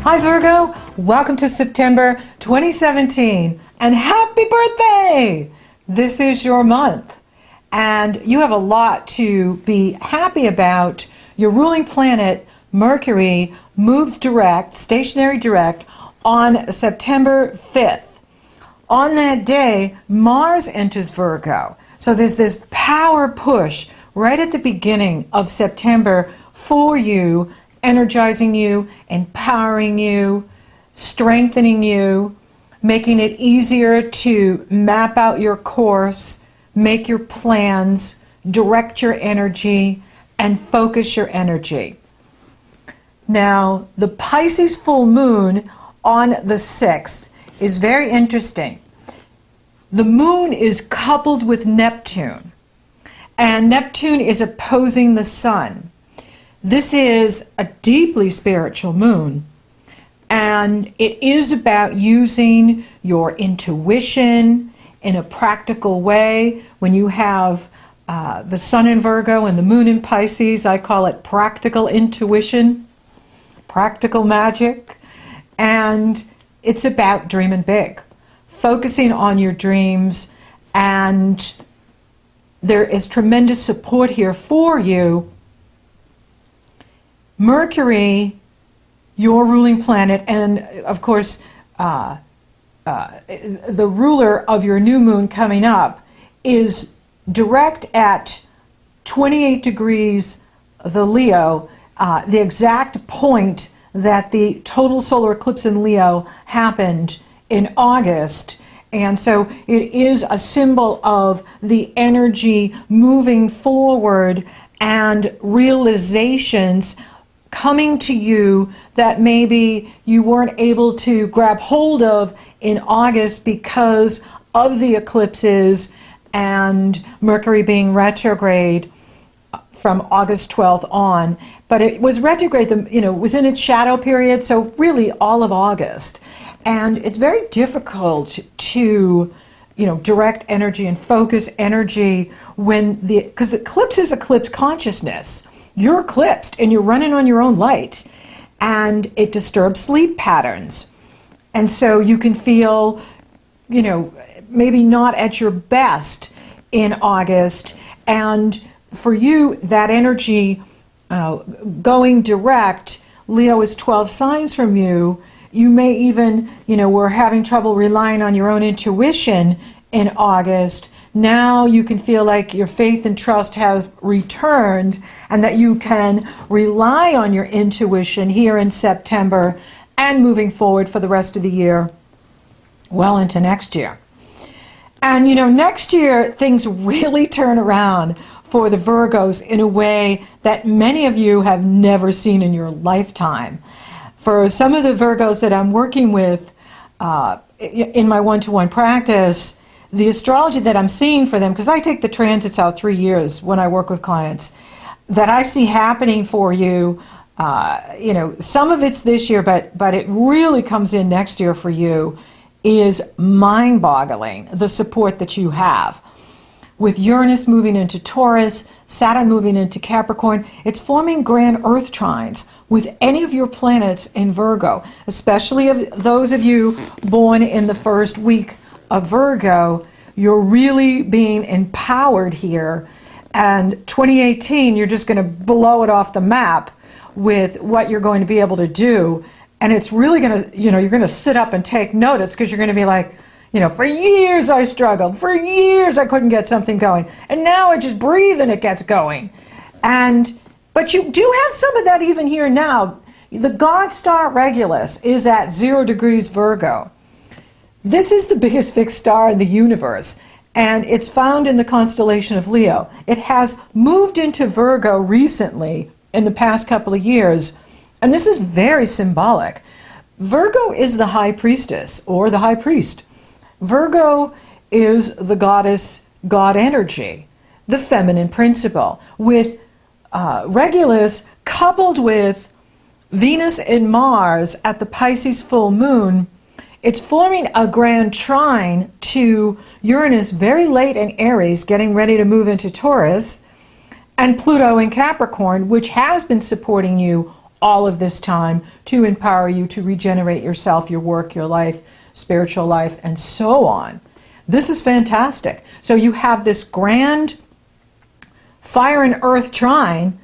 Hi Virgo, welcome to September 2017 and happy birthday! This is your month and you have a lot to be happy about. Your ruling planet, Mercury, moves direct, stationary direct, on September 5th. On that day, Mars enters Virgo. So there's this power push right at the beginning of September for you, energizing you, empowering you, strengthening you, making it easier to map out your course, make your plans, direct your energy, and focus your energy. Now, the Pisces full moon on the 6th is very interesting. The moon is coupled with Neptune, and Neptune is opposing the sun. This is a deeply spiritual moon, and it is about using your intuition in a practical way. When you have the sun in Virgo and the moon in Pisces, I call it practical intuition, practical magic, and it's about dreaming big, focusing on your dreams, and there is tremendous support here for you. Mercury, your ruling planet, and of course the ruler of your new moon coming up, is direct at 28 degrees the Leo, the exact point that the total solar eclipse in Leo happened in August. And so it is a symbol of the energy moving forward and realizations coming to you that maybe you weren't able to grab hold of in August because of the eclipses and Mercury being retrograde from August 12th on. But it was retrograde, was in its shadow period, so really all of August. And it's very difficult to, direct energy and focus energy because eclipse is eclipse consciousness. You're eclipsed and you're running on your own light, and it disturbs sleep patterns. And so you can feel, maybe not at your best in August. And for you, that energy going direct, Leo is 12 signs from you. You may even, were having trouble relying on your own intuition in August. Now you can feel like your faith and trust have returned and that you can rely on your intuition here in September and moving forward for the rest of the year, well into next year. And next year things really turn around for the Virgos in a way that many of you have never seen in your lifetime. For some of the Virgos that I'm working with in my one-to-one practice, the astrology that I'm seeing for them, because I take the transits out 3 years when I work with clients, that I see happening for you, some of it's this year, but it really comes in next year for you, is mind-boggling, the support that you have. With Uranus moving into Taurus, Saturn moving into Capricorn, it's forming grand earth trines with any of your planets in Virgo, especially of those of you born in the first week of Virgo. You're really being empowered here, and 2018 you're just going to blow it off the map with what you're going to be able to do, and it's really going to, you're going to sit up and take notice, because you're going to be like, for years I struggled, for years I couldn't get something going, and now I just breathe and it gets going. But you do have some of that even here now. The God star Regulus is at 0 degrees Virgo. This is the biggest fixed star in the universe, and it's found in the constellation of Leo. It has moved into Virgo recently in the past couple of years, and this is very symbolic. Virgo is the high priestess or the high priest. Virgo is the goddess, God energy, the feminine principle, with Regulus coupled with Venus and Mars at the Pisces full moon. It's forming a grand trine to Uranus very late in Aries, getting ready to move into Taurus, and Pluto in Capricorn, which has been supporting you all of this time to empower you to regenerate yourself, your work, your life, spiritual life, and so on. This is fantastic. So you have this grand fire and earth trine.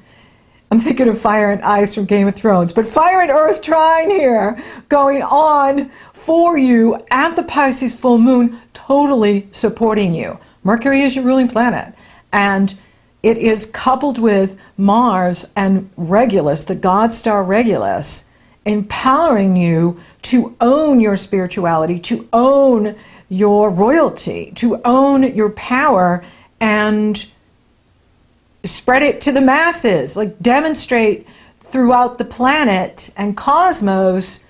I'm thinking of fire and ice from Game of Thrones, but fire and earth trine here going on for you at the Pisces full moon, totally supporting you. Mercury is your ruling planet, and it is coupled with Mars and Regulus, the god star Regulus, empowering you to own your spirituality, to own your royalty, to own your power, and spread it to the masses, like demonstrate throughout the planet and cosmos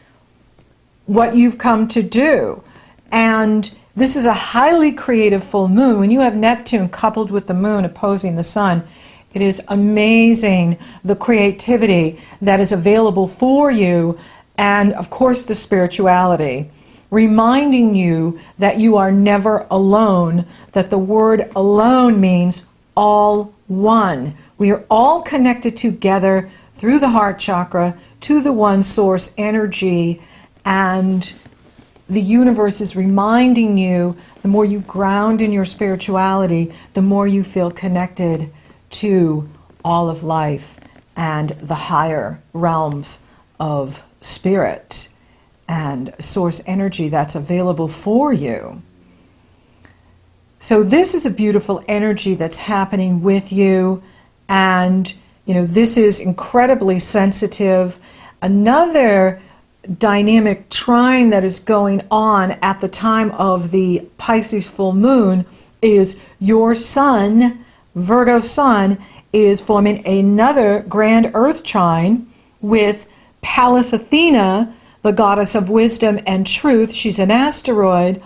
what you've come to do. And this is a highly creative full moon. When you have Neptune coupled with the moon opposing the sun, it is amazing the creativity that is available for you, and of course the spirituality, reminding you that you are never alone, that the word alone means all one. We are all connected together through the heart chakra to the one source energy, and the universe is reminding you, the more you ground in your spirituality, the more you feel connected to all of life and the higher realms of spirit and source energy that's available for you. So this is a beautiful energy that's happening with you, and this is incredibly sensitive. Another dynamic trine that is going on at the time of the Pisces full moon is your sun, Virgo sun, is forming another grand earth trine with Pallas Athena, the goddess of wisdom and truth. She's an asteroid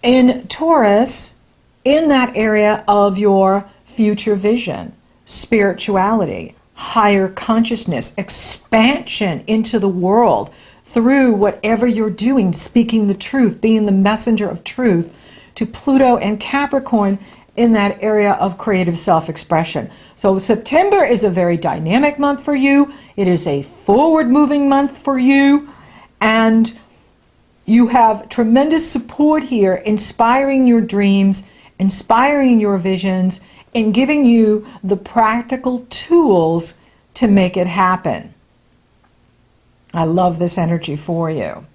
in Taurus, in that area of your future vision, spirituality, higher consciousness, expansion into the world through whatever you're doing, speaking the truth, being the messenger of truth, to Pluto and Capricorn in that area of creative self-expression. So September is a very dynamic month for you. It is a forward-moving month for you, and you have tremendous support here, inspiring your dreams, inspiring your visions, and giving you the practical tools to make it happen. I love this energy for you.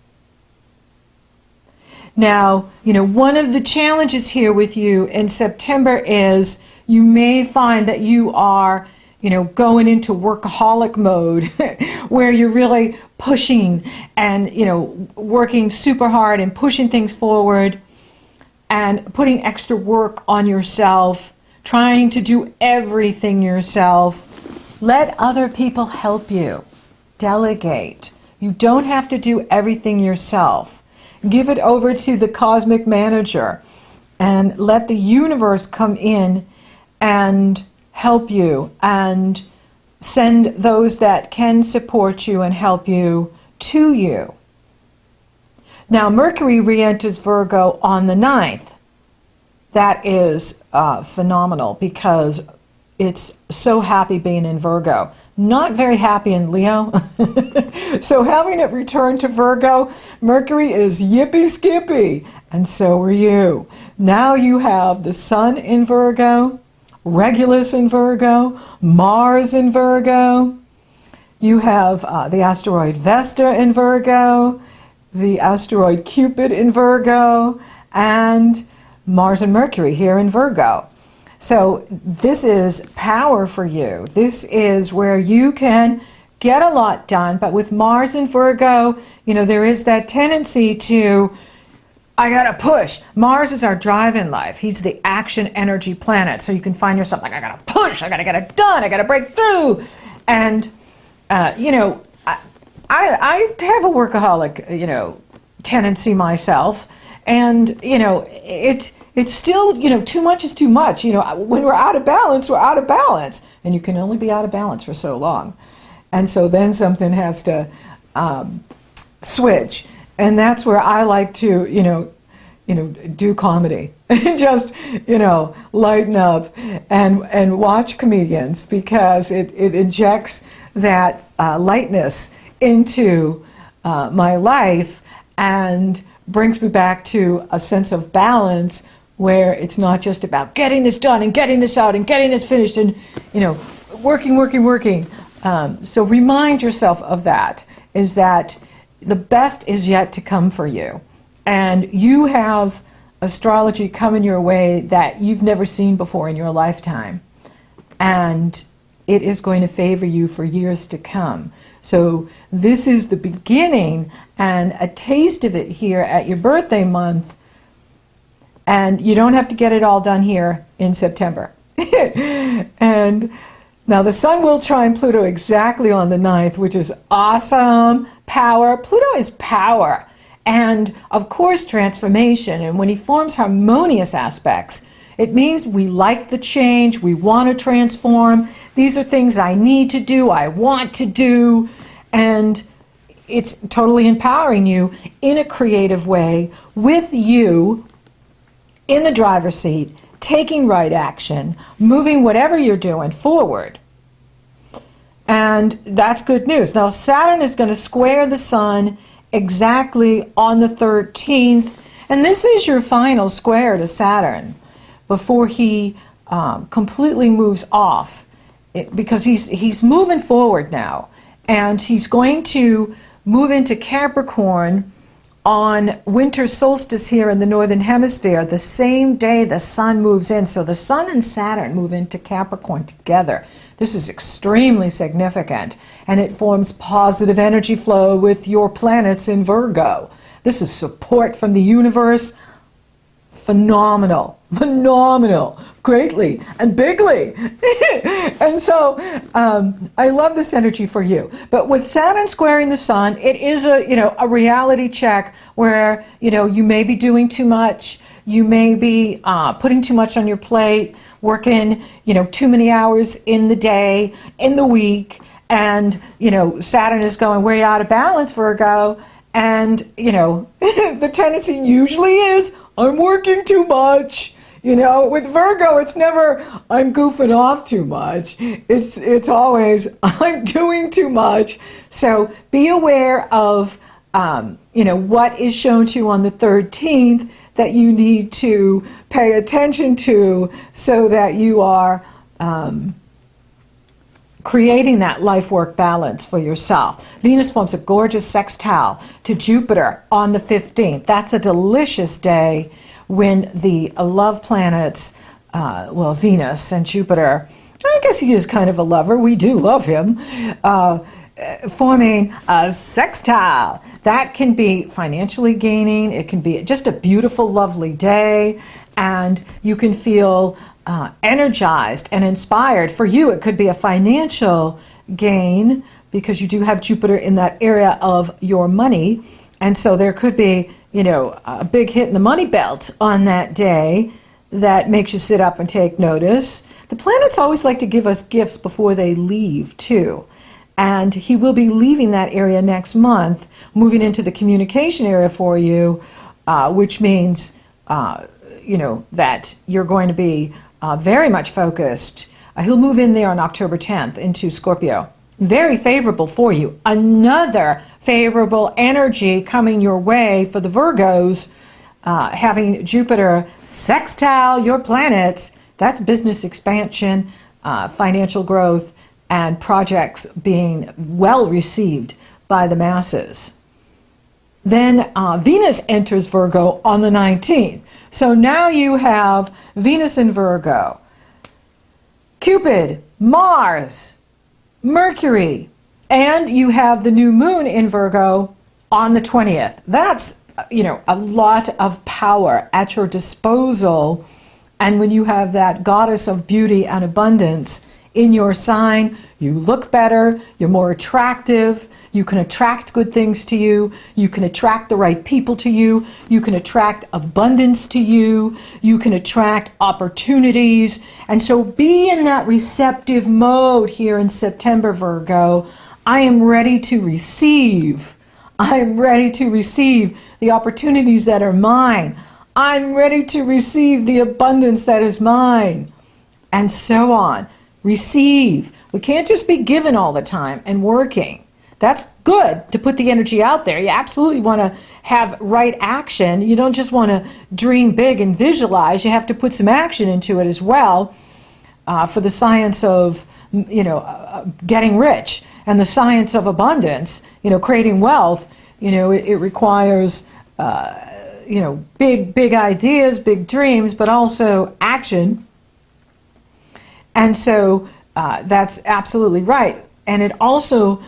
Now, one of the challenges here with you in September is you may find that you are, going into workaholic mode where you're really pushing and, working super hard and pushing things forward and putting extra work on yourself, trying to do everything yourself. Let other people help you. Delegate. You don't have to do everything yourself. Give it over to the cosmic manager and let the universe come in and help you and send those that can support you and help you to you. Now, Mercury re-enters Virgo on the 9th. That is phenomenal because it's so happy being in Virgo. Not very happy in Leo. So having it return to Virgo, Mercury is yippee skippy, and so are you. Now you have the Sun in Virgo, Regulus in Virgo, Mars in Virgo. You have the asteroid Vesta in Virgo, the asteroid Cupid in Virgo, and Mars and Mercury here in Virgo. So this is power for you. This is where you can get a lot done, but with Mars in Virgo, there is that tendency to, I gotta push. Mars is our drive in life. He's the action energy planet. So you can find yourself like, I gotta push, I gotta get it done, I gotta break through. And, I have a workaholic, tendency myself. And, it's still, too much is too much. When we're out of balance, we're out of balance. And you can only be out of balance for so long. And so then something has to switch. And that's where I like to, do comedy. Just, lighten up and watch comedians because it injects that lightness into my life and brings me back to a sense of balance where it's not just about getting this done and getting this out and getting this finished and, working. So remind yourself of that, is that the best is yet to come for you. And you have astrology coming your way that you've never seen before in your lifetime. And it is going to favor you for years to come. So this is the beginning and a taste of it here at your birthday month. And you don't have to get it all done here in September. And now the Sun will trine Pluto exactly on the 9th, which is awesome. Power. Pluto is power. And of course transformation. And when he forms harmonious aspects, it means we like the change, we want to transform. These are things I need to do, I want to do. And it's totally empowering you in a creative way with you in the driver's seat, taking right action, moving whatever you're doing forward. And that's good news. Now Saturn is going to square the Sun exactly on the 13th. And this is your final square to Saturn before he completely moves off, because he's moving forward now, and he's going to move into Capricorn on winter solstice here in the northern hemisphere, the same day the Sun moves in. So the Sun and Saturn move into Capricorn together. This is extremely significant, and it forms positive energy flow with your planets in Virgo. This is support from the universe. Phenomenal, greatly and bigly. And so I love this energy for you. But with Saturn squaring the Sun, it is a reality check where you may be doing too much, you may be putting too much on your plate, working too many hours in the day, in the week, and Saturn is going, where you out of balance, Virgo. And, the tendency usually is, I'm working too much. With Virgo, it's never, I'm goofing off too much. It's always, I'm doing too much. So be aware of, what is shown to you on the 13th that you need to pay attention to so that you are creating that life-work balance for yourself. Venus forms a gorgeous sextile to Jupiter on the 15th. That's a delicious day when the love planets, Venus and Jupiter, I guess he is kind of a lover. We do love him. Forming a sextile. That can be financially gaining. It can be just a beautiful, lovely day. And you can feel energized and inspired. For you, it could be a financial gain because you do have Jupiter in that area of your money. And so there could be, a big hit in the money belt on that day that makes you sit up and take notice. The planets always like to give us gifts before they leave, too. And he will be leaving that area next month, moving into the communication area for you, which means, that you're going to be very much focused. He'll move in there on October 10th into Scorpio. Very favorable for you. Another favorable energy coming your way for the Virgos, having Jupiter sextile your planets. That's business expansion, financial growth, and projects being well received by the masses. Then Venus enters Virgo on the 19th. So now you have Venus in Virgo, Cupid, Mars, Mercury, and you have the new moon in Virgo on the 20th. That's, a lot of power at your disposal. And when you have that goddess of beauty and abundance in your sign, you look better, you're more attractive, you can attract good things to you, you can attract the right people to you, you can attract abundance to you, you can attract opportunities. And so be in that receptive mode here in September, Virgo. I am ready to receive. I'm ready to receive the opportunities that are mine. I'm ready to receive the abundance that is mine. And so on. receive. We can't just be given all the time and working. That's good to put the energy out there. You absolutely want to have right action. You don't just want to dream big and visualize. You have to put some action into it as well. For the science of, getting rich and the science of abundance, creating wealth, it requires, big ideas, big dreams, but also action. And so that's absolutely right. And it also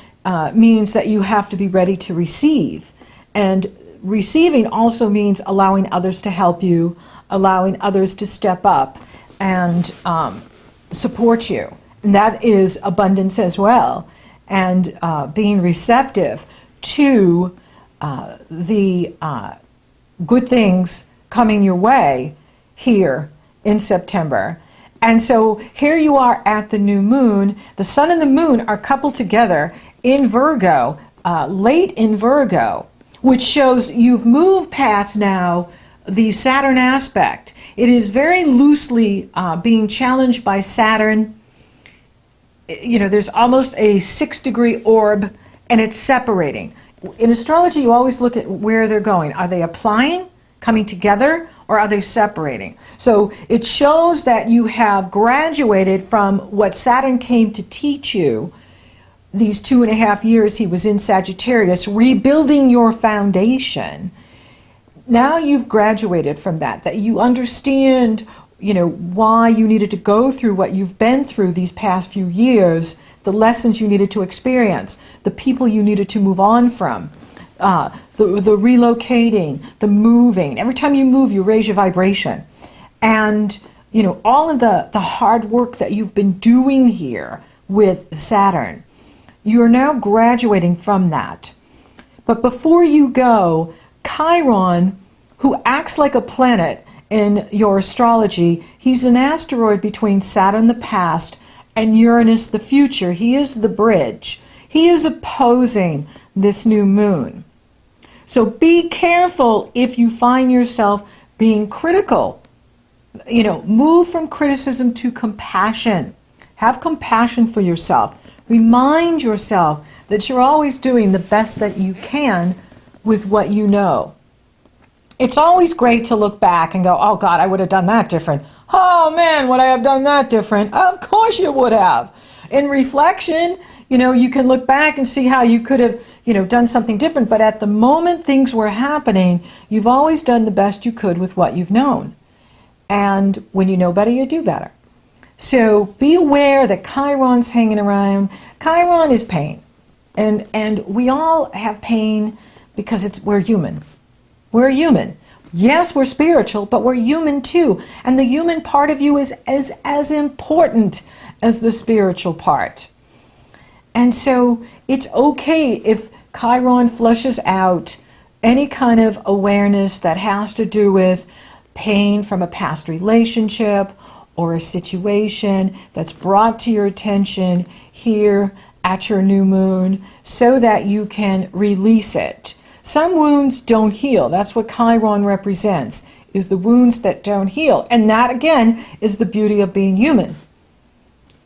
means that you have to be ready to receive. And receiving also means allowing others to help you, allowing others to step up and support you. And that is abundance as well. And being receptive to the good things coming your way here in September. And so here you are at the new moon. The sun and the moon are coupled together in Virgo, late in Virgo, which shows you've moved past now the Saturn aspect. It is very loosely being challenged by Saturn. There's almost a 6-degree orb, and it's separating. In astrology, you always look at where they're going. Are they applying, coming together, or are they separating? So it shows that you have graduated from what Saturn came to teach you. These 2.5 years he was in Sagittarius, rebuilding your foundation. Now you've graduated from that you understand, why you needed to go through what you've been through these past few years, the lessons you needed to experience, the people you needed to move on from, the relocating, the moving. Every time you move, you raise your vibration. And, all of the hard work that you've been doing here with Saturn, you are now graduating from that. But before you go, Chiron, who acts like a planet in your astrology, he's an asteroid between Saturn the past and Uranus the future. He is the bridge. He is opposing this new moon. So be careful if you find yourself being critical. Move from criticism to compassion. Have compassion for yourself. Remind yourself that you're always doing the best that you can with what you know. It's always great to look back and go, oh God, I would have done that different. Oh man, would I have done that different? Of course you would have. In reflection, you can look back and see how you could have, done something different. But at the moment things were happening, you've always done the best you could with what you've known. And when you know better, you do better. So be aware that Chiron's hanging around. Chiron is pain. And we all have pain because we're human. We're human. Yes, we're spiritual, but we're human too. And the human part of you is as important as the spiritual part. And so it's okay if Chiron flushes out any kind of awareness that has to do with pain from a past relationship or a situation that's brought to your attention here at your new moon so that you can release it. Some wounds don't heal. That's what Chiron represents, is the wounds that don't heal. And that, again, is the beauty of being human.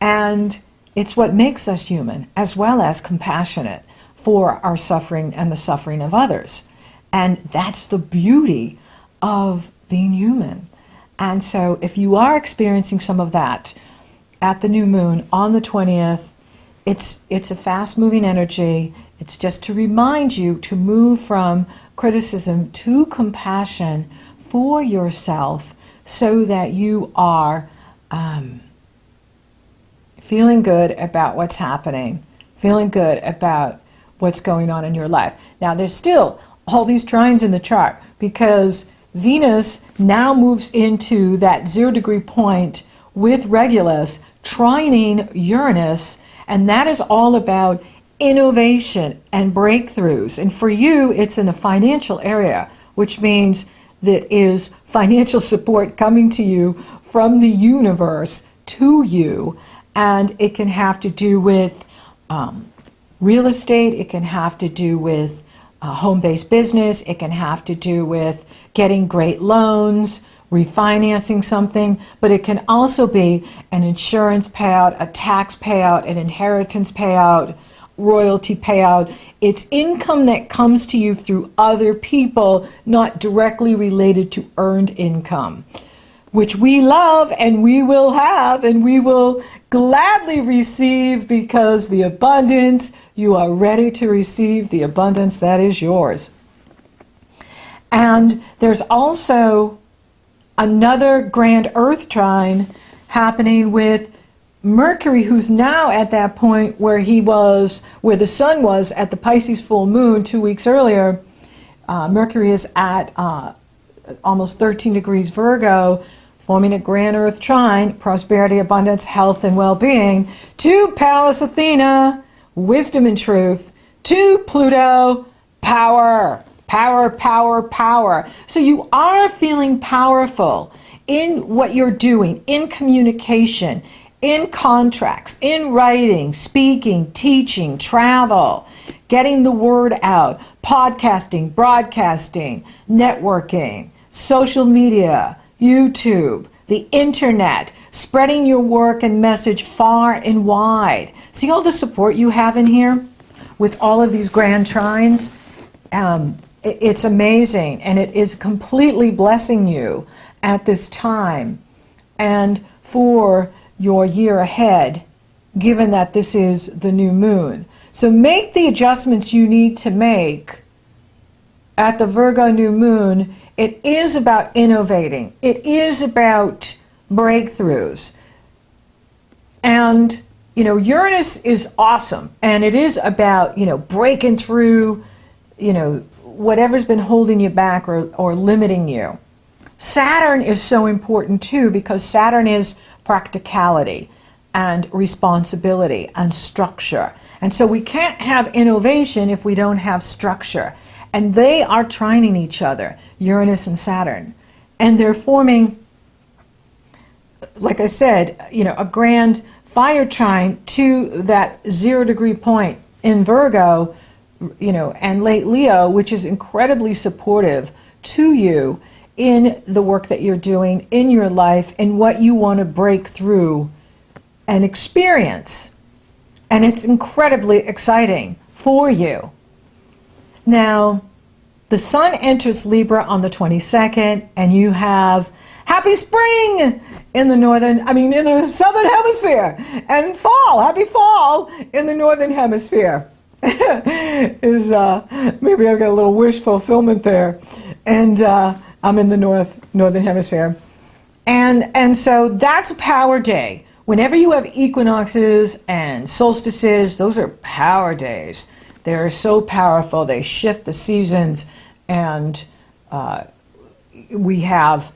And it's what makes us human, as well as compassionate for our suffering and the suffering of others. And that's the beauty of being human. And so if you are experiencing some of that at the new moon on the 20th, it's a fast-moving energy. It's just to remind you to move from criticism to compassion for yourself so that you are feeling good about what's happening, feeling good about what's going on in your life. Now, there's still all these trines in the chart because Venus now moves into that 0-degree point with Regulus, trining Uranus, and that is all about innovation and breakthroughs. And for you, it's in the financial area, which means that is financial support coming to you from the universe to you. And it can have to do with real estate. It can have to do with home-based business. It can have to do with getting great loans, refinancing something, but it can also be an insurance payout, a tax payout, an inheritance payout, royalty payout. It's income that comes to you through other people, not directly related to earned income, which we love and we will have and we will gladly receive, because the abundance, you are ready to receive the abundance that is yours. And there's also another grand earth trine happening with Mercury, who's now at that point where he was, where the sun was at the Pisces full moon 2 weeks earlier. Mercury is at almost 13 degrees Virgo, forming a grand earth trine, prosperity, abundance, health, and well-being, to Pallas Athena, wisdom and truth, to Pluto, power. Power, power, power. So you are feeling powerful in what you're doing, in communication, in contracts, in writing, speaking, teaching, travel, getting the word out, podcasting, broadcasting, networking, social media, YouTube, the internet, spreading your work and message far and wide. See all the support you have in here with all of these grand trines? It's amazing, and it is completely blessing you at this time and for your year ahead, given that this is the new moon. So make the adjustments you need to make at the Virgo new moon. It is about innovating. It is about breakthroughs. And, Uranus is awesome, and it is about, breaking through, whatever's been holding you back or limiting you. Saturn is so important too, because Saturn is practicality and responsibility and structure. And so we can't have innovation if we don't have structure. And they are trining each other, Uranus and Saturn. And they're forming, like I said, a grand fire trine to that 0 degree point in Virgo, and late Leo, which is incredibly supportive to you in the work that you're doing in your life and what you want to break through and experience. And it's incredibly exciting for you. Now, the sun enters Libra on the 22nd, and you have happy spring in the southern hemisphere, and fall, happy fall in the northern hemisphere. Maybe I've got a little wish fulfillment there, and I'm in the northern hemisphere, and so that's a power day. Whenever you have equinoxes and solstices, those are power days. They're so powerful. They shift the seasons, and we have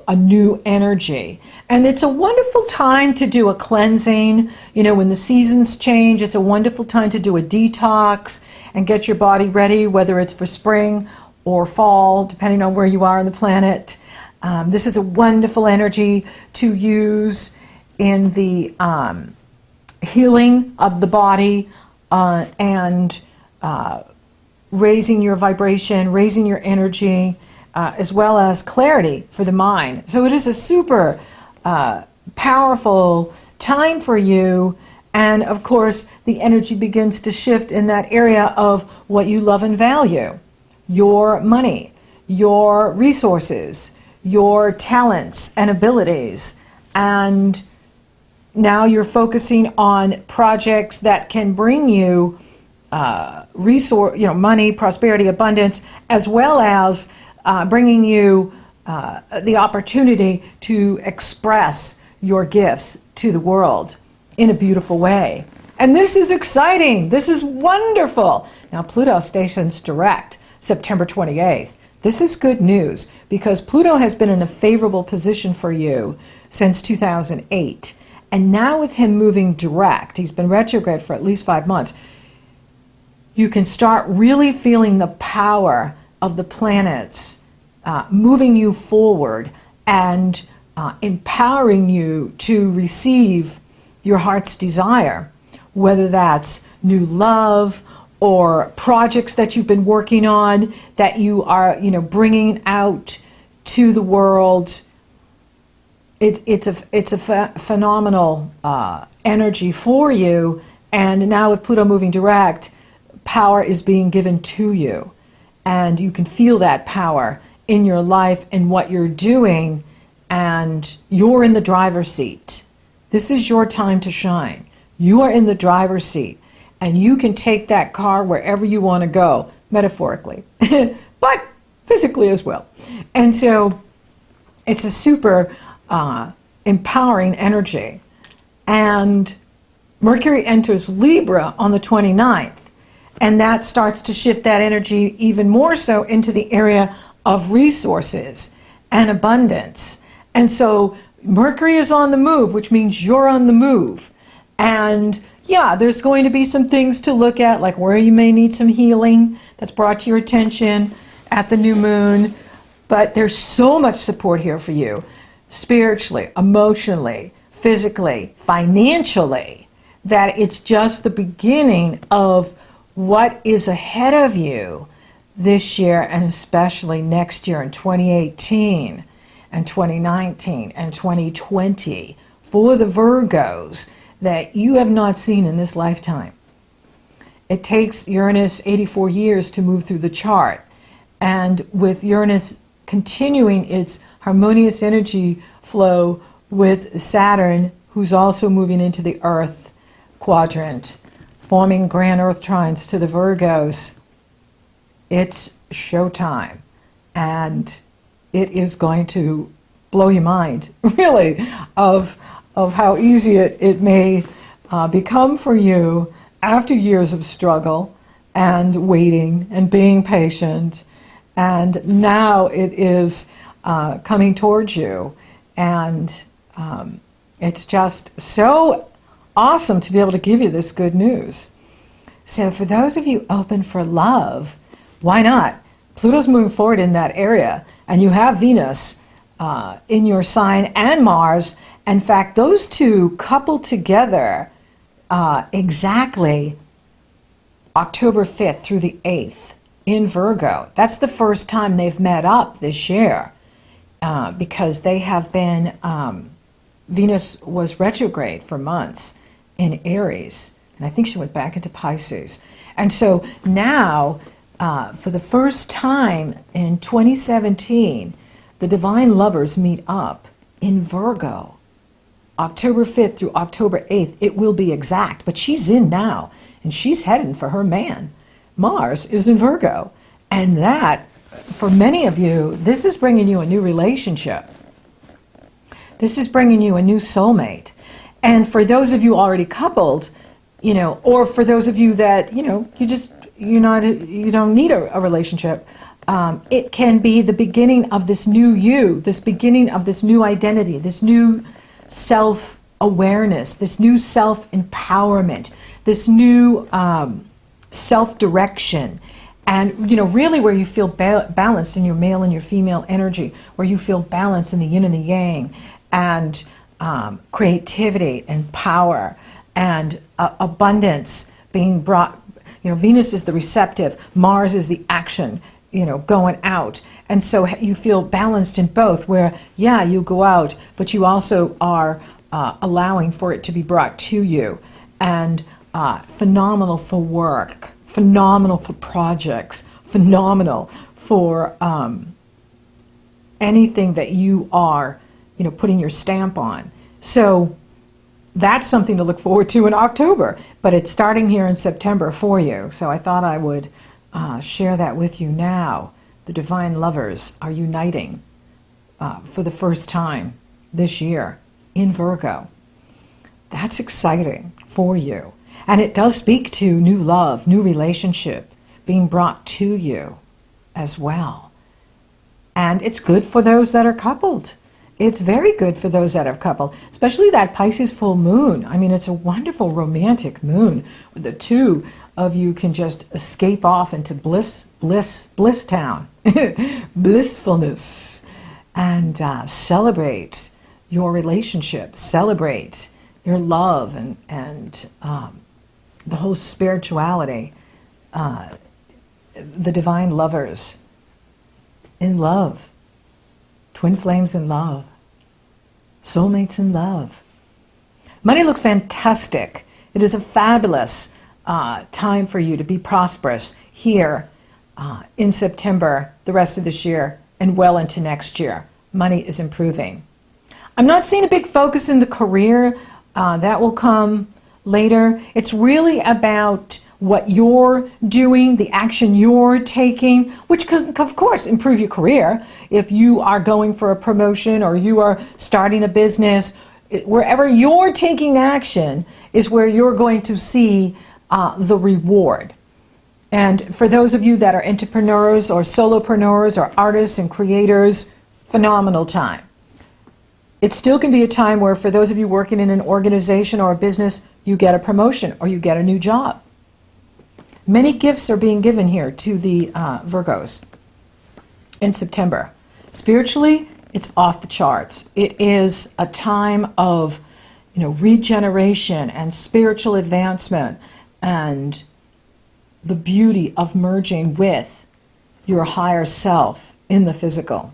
a new energy. And it's a wonderful time to do a cleansing. When the seasons change, it's a wonderful time to do a detox and get your body ready, whether it's for spring or fall, depending on where you are on the planet. This is a wonderful energy to use in the healing of the body and raising your vibration, raising your energy, as well as clarity for the mind. So it is a super powerful time for you. And of course, the energy begins to shift in that area of what you love and value. Your money, your resources, your talents and abilities. And now you're focusing on projects that can bring you money, prosperity, abundance, as well as bringing you the opportunity to express your gifts to the world in a beautiful way. And this is exciting. This is wonderful. Now, Pluto stations direct September 28th. This is good news, because Pluto has been in a favorable position for you since 2008. And now with him moving direct, he's been retrograde for at least 5 months, you can start really feeling the power of the planets moving you forward and empowering you to receive your heart's desire, whether that's new love or projects that you've been working on that you are, bringing out to the world it's a phenomenal energy for you. And now with Pluto moving direct, power is being given to you. And you can feel that power in your life and what you're doing, and you're in the driver's seat. This is your time to shine. You are in the driver's seat, and you can take that car wherever you want to go, metaphorically, but physically as well. And so it's a super empowering energy. And Mercury enters Libra on the 29th, and that starts to shift that energy even more so into the area of resources and abundance. And so Mercury is on the move, which means you're on the move. And yeah, there's going to be some things to look at, like where you may need some healing that's brought to your attention at the new moon. But there's so much support here for you, spiritually, emotionally, physically, financially, that it's just the beginning of what is ahead of you this year, and especially next year in 2018 and 2019 and 2020 for the Virgos that you have not seen in this lifetime. It takes Uranus 84 years to move through the chart. And with Uranus continuing its harmonious energy flow with Saturn, who's also moving into the Earth quadrant, forming grand Earth trines to the Virgos, it's showtime. And it is going to blow your mind, really, of how easy it may become for you after years of struggle and waiting and being patient. And now it is coming towards you. And it's just so awesome to be able to give you this good news. So for those of you open for love, why not? Pluto's moving forward in that area, and you have Venus in your sign and Mars. In fact, those two couple together exactly October 5th through the 8th in Virgo. That's the first time they've met up this year because they have been, Venus was retrograde for months in Aries, and I think she went back into Pisces. And so now, for the first time in 2017, the divine lovers meet up in Virgo. October 5th through October 8th, it will be exact, but she's in now, and she's heading for her man. Mars is in Virgo, and that, for many of you, this is bringing you a new relationship. This is bringing you a new soulmate. And for those of you already coupled, you know, or for those of you that, you know, you don't need a relationship, it can be the beginning of this new you, this beginning of this new identity, this new self-awareness, this new self-empowerment, this new self-direction. And, you know, really where you feel balanced in your male and your female energy, where you feel balanced in the yin and the yang, and creativity and power and abundance being brought. You know, Venus is the receptive, Mars is the action, you know, going out. And so you feel balanced in both, where, yeah, you go out, but you also are allowing for it to be brought to you. And phenomenal for work, phenomenal for projects, phenomenal for anything that you are, you know, putting your stamp on. So that's something to look forward to in October, but it's starting here in September for you. So I thought I would share that with you now. The divine lovers are uniting for the first time this year in Virgo. That's exciting for you. And it does speak to new love, new relationship being brought to you as well. And it's good for those that are coupled. It's very good for those that are coupled, especially that Pisces full moon. I mean, it's a wonderful romantic moon where the two of you can just escape off into bliss town, blissfulness, and celebrate your relationship, celebrate your love and the whole spirituality, the divine lovers in love, twin flames in love, soulmates in love. Money looks fantastic. It is a fabulous time for you to be prosperous here in September, the rest of this year, and well into next year. Money is improving. I'm not seeing a big focus in the career. That will come later. It's really about what you're doing, the action you're taking, which could, of course, improve your career. If you are going for a promotion or you are starting a business, wherever you're taking action is where you're going to see the reward. And for those of you that are entrepreneurs or solopreneurs or artists and creators, phenomenal time. It still can be a time where for those of you working in an organization or a business, you get a promotion or you get a new job. Many gifts are being given here to the Virgos in September. Spiritually, it's off the charts. It is a time of, regeneration and spiritual advancement and the beauty of merging with your higher self in the physical.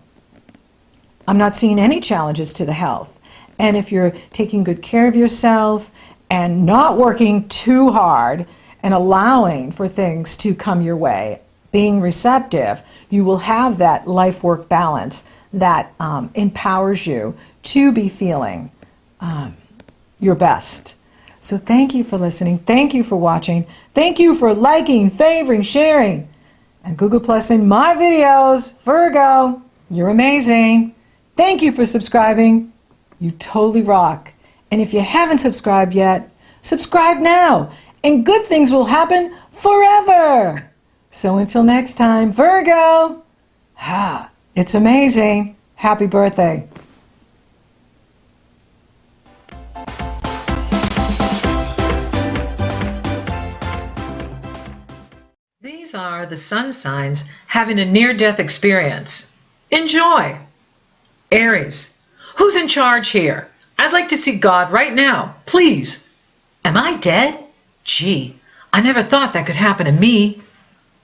I'm not seeing any challenges to the health. And if you're taking good care of yourself and not working too hard and allowing for things to come your way, being receptive, you will have that life-work balance that empowers you to be feeling your best. So thank you for listening. Thank you for watching. Thank you for liking, favoring, sharing, and Google Plusing my videos. Virgo, you're amazing. Thank you for subscribing. You totally rock. And if you haven't subscribed yet, subscribe now. And good things will happen forever. So until next time, Virgo, it's amazing. Happy birthday. These are the sun signs having a near-death experience. Enjoy. Aries, who's in charge here? I'd like to see God right now, please. Am I dead? Gee, I never thought that could happen to me.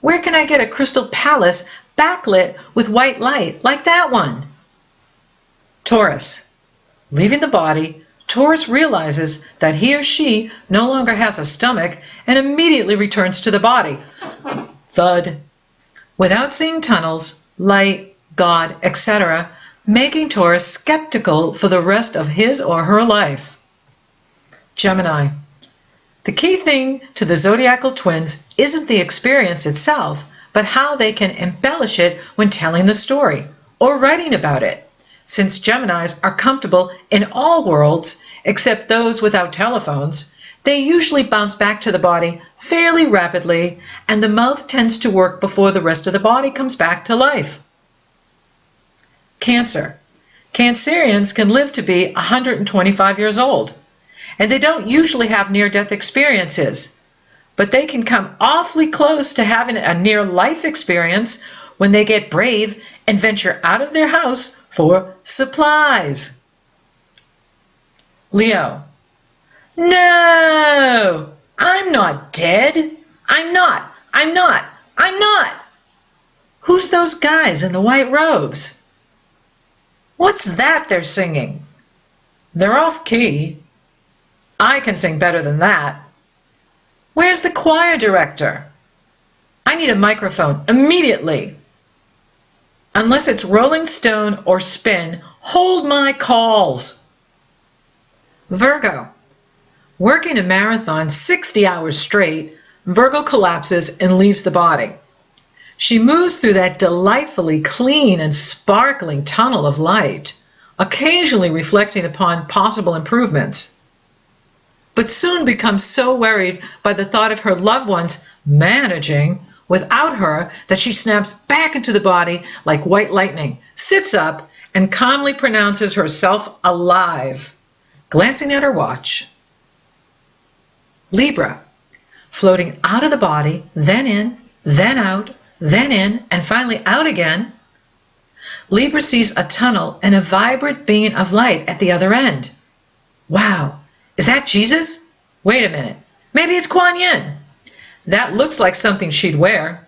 Where can I get a crystal palace backlit with white light like that one? Taurus, leaving the body, Taurus realizes that he or she no longer has a stomach and immediately returns to the body. Thud. Without seeing tunnels, light, God, etc., making Taurus skeptical for the rest of his or her life. Gemini. The key thing to the zodiacal twins isn't the experience itself, but how they can embellish it when telling the story or writing about it. Since Geminis are comfortable in all worlds except those without telephones, they usually bounce back to the body fairly rapidly, and the mouth tends to work before the rest of the body comes back to life. Cancer. Cancerians can live to be 125 years old, and they don't usually have near-death experiences, but they can come awfully close to having a near-life experience when they get brave and venture out of their house for supplies. Leo. No, I'm not dead. I'm not. Who's those guys in the white robes? What's that they're singing? They're off key. I can sing better than that. Where's the choir director? I need a microphone immediately. Unless it's Rolling Stone or Spin, hold my calls. Virgo. Working a marathon 60 hours straight, Virgo collapses and leaves the body. She moves through that delightfully clean and sparkling tunnel of light, occasionally reflecting upon possible improvements, but soon becomes so worried by the thought of her loved ones managing without her that she snaps back into the body like white lightning, sits up, and calmly pronounces herself alive, glancing at her watch. Libra, floating out of the body, then in, then out, then in, and finally out again. Libra sees a tunnel and a vibrant being of light at the other end. Wow, is that Jesus? Wait a minute, maybe it's Kuan Yin. That looks like something she'd wear.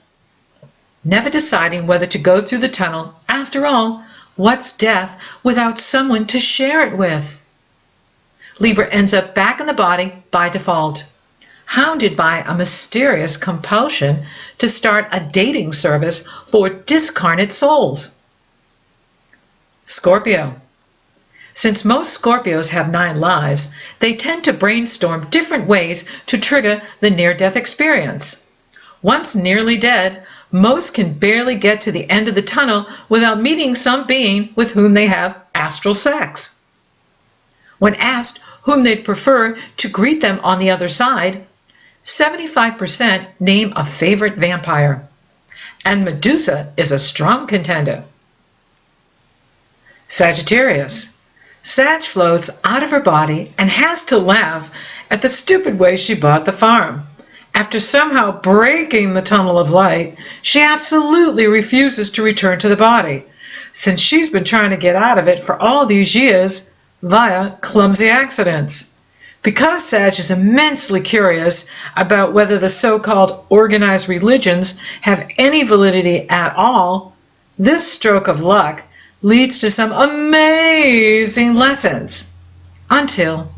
Never deciding whether to go through the tunnel, after all, What's death without someone to share it with? Libra ends up back in the body by default, hounded by a mysterious compulsion to start a dating service for discarnate souls. Scorpio. Since most Scorpios have 9 lives, they tend to brainstorm different ways to trigger the near-death experience. Once nearly dead, most can barely get to the end of the tunnel without meeting some being with whom they have astral sex. When asked whom they'd prefer to greet them on the other side, 75% name a favorite vampire, and Medusa is a strong contender. Sagittarius. Sag floats out of her body and has to laugh at the stupid way she bought the farm. After somehow breaking the tunnel of light, she absolutely refuses to return to the body, since she's been trying to get out of it for all these years via clumsy accidents. Because Sag is immensely curious about whether the so-called organized religions have any validity at all, this stroke of luck leads to some amazing lessons. Until,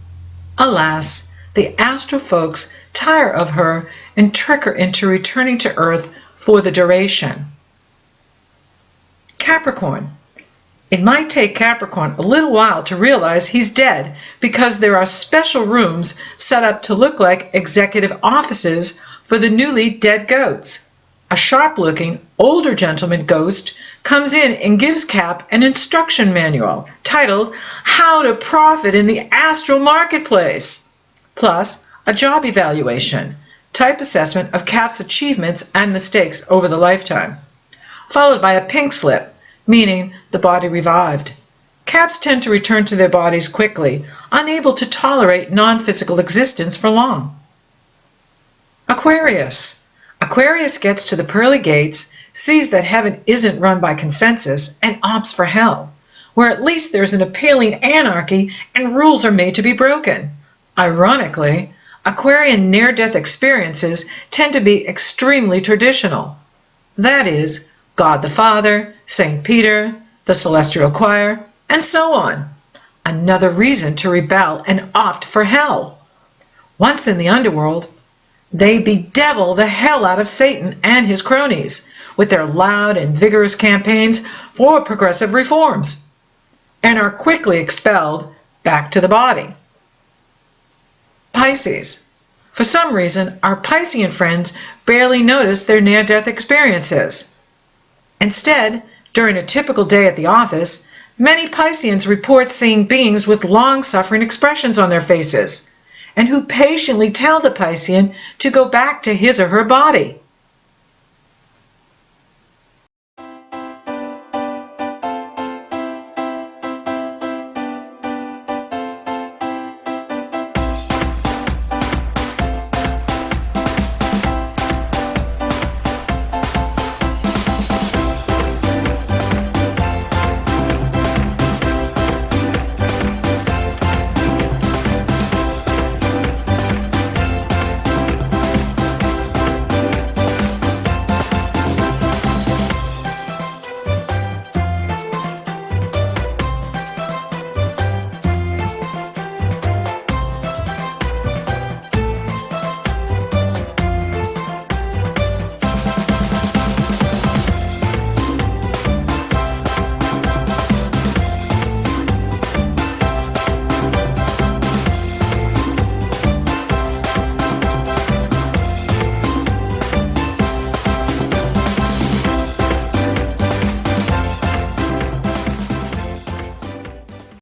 alas, the astral folks tire of her and trick her into returning to Earth for the duration. Capricorn. It might take Capricorn a little while to realize he's dead because there are special rooms set up to look like executive offices for the newly dead goats. A sharp-looking, older gentleman ghost comes in and gives Cap an instruction manual titled How to Profit in the Astral Marketplace, plus a job evaluation, type assessment of Cap's achievements and mistakes over the lifetime, followed by a pink slip, meaning the body revived. Caps tend to return to their bodies quickly, unable to tolerate non-physical existence for long. Aquarius. Aquarius gets to the pearly gates, sees that heaven isn't run by consensus, and opts for hell, where at least there's an appealing anarchy and rules are made to be broken. Ironically, Aquarian near-death experiences tend to be extremely traditional. That is, God the Father, St. Peter, the Celestial Choir, and so on. Another reason to rebel and opt for hell. Once in the underworld, they bedevil the hell out of Satan and his cronies with their loud and vigorous campaigns for progressive reforms, and are quickly expelled back to the body. Pisces. For some reason, our Piscean friends barely notice their near-death experiences. Instead, during a typical day at the office, many Pisceans report seeing beings with long-suffering expressions on their faces, and who patiently tell the Piscean to go back to his or her body.